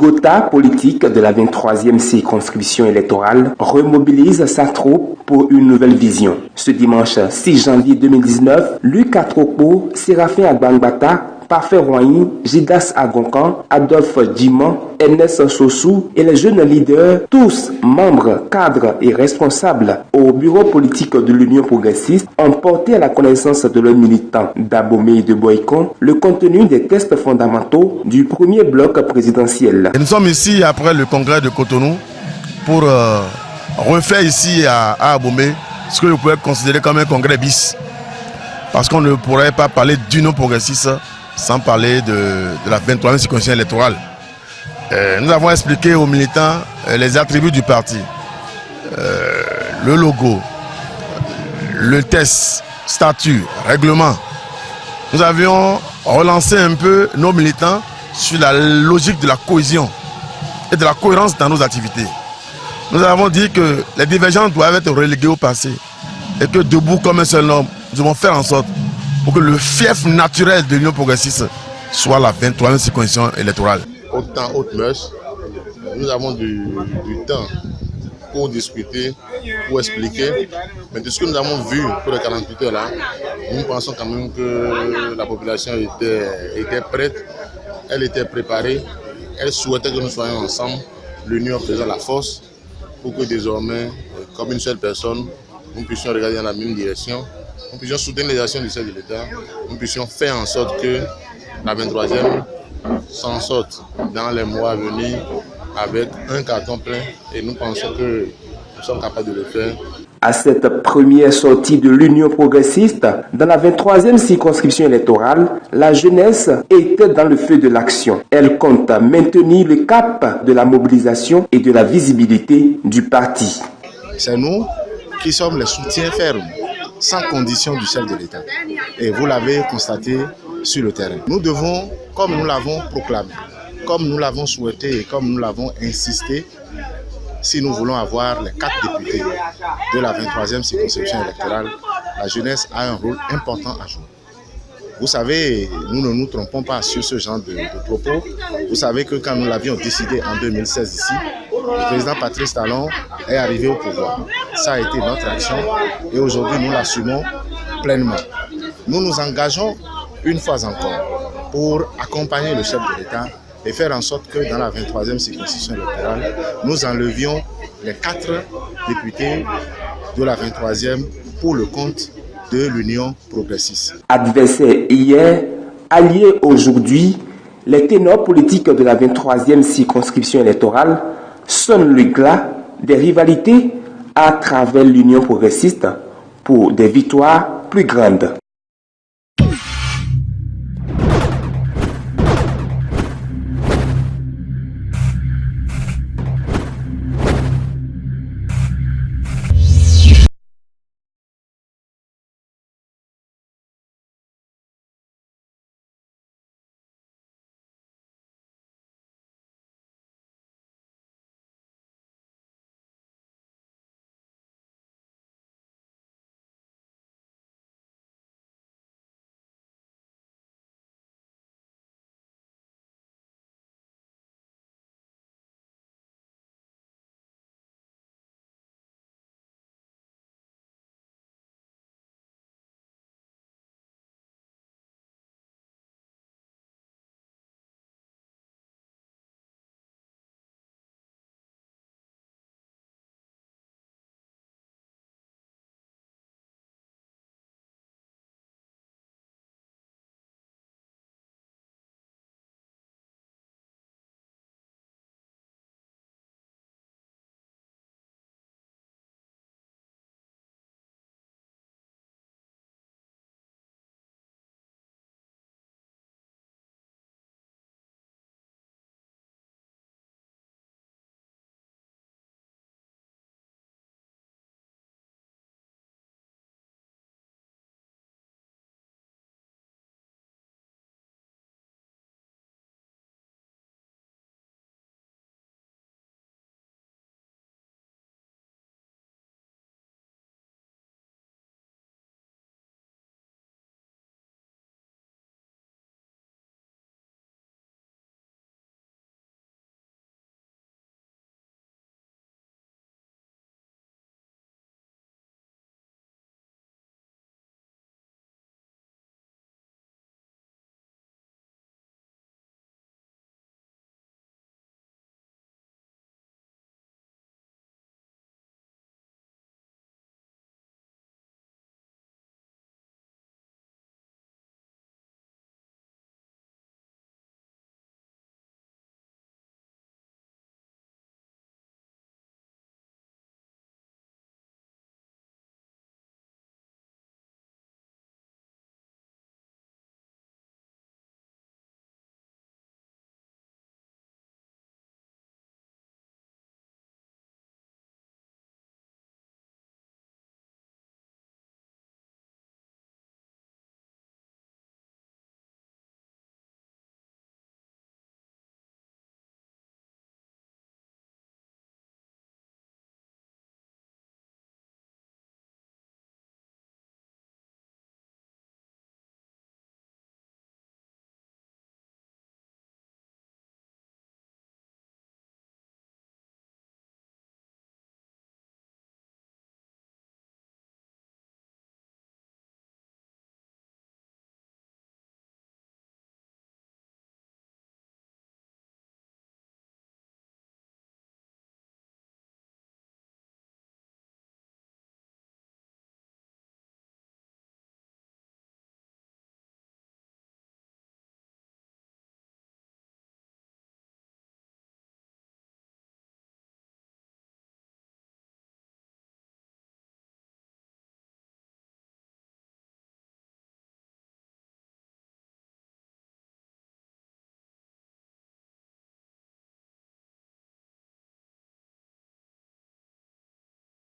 Gotha politique de la 23e circonscription électorale remobilise sa troupe pour une nouvelle vision. Ce dimanche 6 janvier 2019, Luc Atropo, Séraphin Agbangbata, Parfait Roigny, Jidas Agoncan, Adolphe Diman, Ernest Sossou et les jeunes leaders, tous membres, cadres et responsables au bureau politique de l'Union progressiste, ont porté à la connaissance de leurs militants d'Abomey et de Boycon le contenu des textes fondamentaux du premier bloc présidentiel. Et nous sommes ici après le congrès de Cotonou pour refaire ici à Abomey ce que vous pouvez considérer comme un congrès bis. Parce qu'on ne pourrait pas parler d'union progressiste sans parler de la 23e circonscription électorale. Nous avons expliqué aux militants les attributs du parti, le logo, le test, statut, règlement. Nous avions relancé un peu nos militants sur la logique de la cohésion et de la cohérence dans nos activités. Nous avons dit que les divergences doivent être reléguées au passé et que debout comme un seul homme, nous devons faire en sorte pour que le fief naturel de l'Union progressiste soit la 23e circonscription électorale. Autant haute mœurs, nous avons du temps pour discuter, pour expliquer. Mais de ce que nous avons vu pour les 48 heures là, nous pensons quand même que la population était prête, elle était préparée, elle souhaitait que nous soyons ensemble, l'union faisant la force, pour que désormais, comme une seule personne, nous puissions regarder dans la même direction. Nous puissions soutenir les actions du chef de l'État, nous puissions faire en sorte que la 23e s'en sorte dans les mois à venir avec un carton plein et nous pensons que nous sommes capables de le faire. À cette première sortie de l'Union progressiste, dans la 23e circonscription électorale, la jeunesse était dans le feu de l'action. Elle compte maintenir le cap de la mobilisation et de la visibilité du parti. C'est nous qui sommes les soutiens fermes, sans condition du chef de l'État. Et vous l'avez constaté sur le terrain. Nous devons, comme nous l'avons proclamé, comme nous l'avons souhaité et comme nous l'avons insisté, si nous voulons avoir les 4 députés de la 23e circonscription électorale, la jeunesse a un rôle important à jouer. Vous savez, nous ne nous trompons pas sur ce genre de propos. Vous savez que quand nous l'avions décidé en 2016 ici, le président Patrice Talon est arrivé au pouvoir. Ça a été notre action et aujourd'hui nous l'assumons pleinement. Nous nous engageons une fois encore pour accompagner le chef de l'État et faire en sorte que dans la 23e circonscription électorale, nous enlevions les 4 députés de la 23e pour le compte de l'Union progressiste. Adversaires hier, alliés aujourd'hui, les ténors politiques de la 23e circonscription électorale sonnent le glas des rivalités à travers l'Union progressiste pour des victoires plus grandes.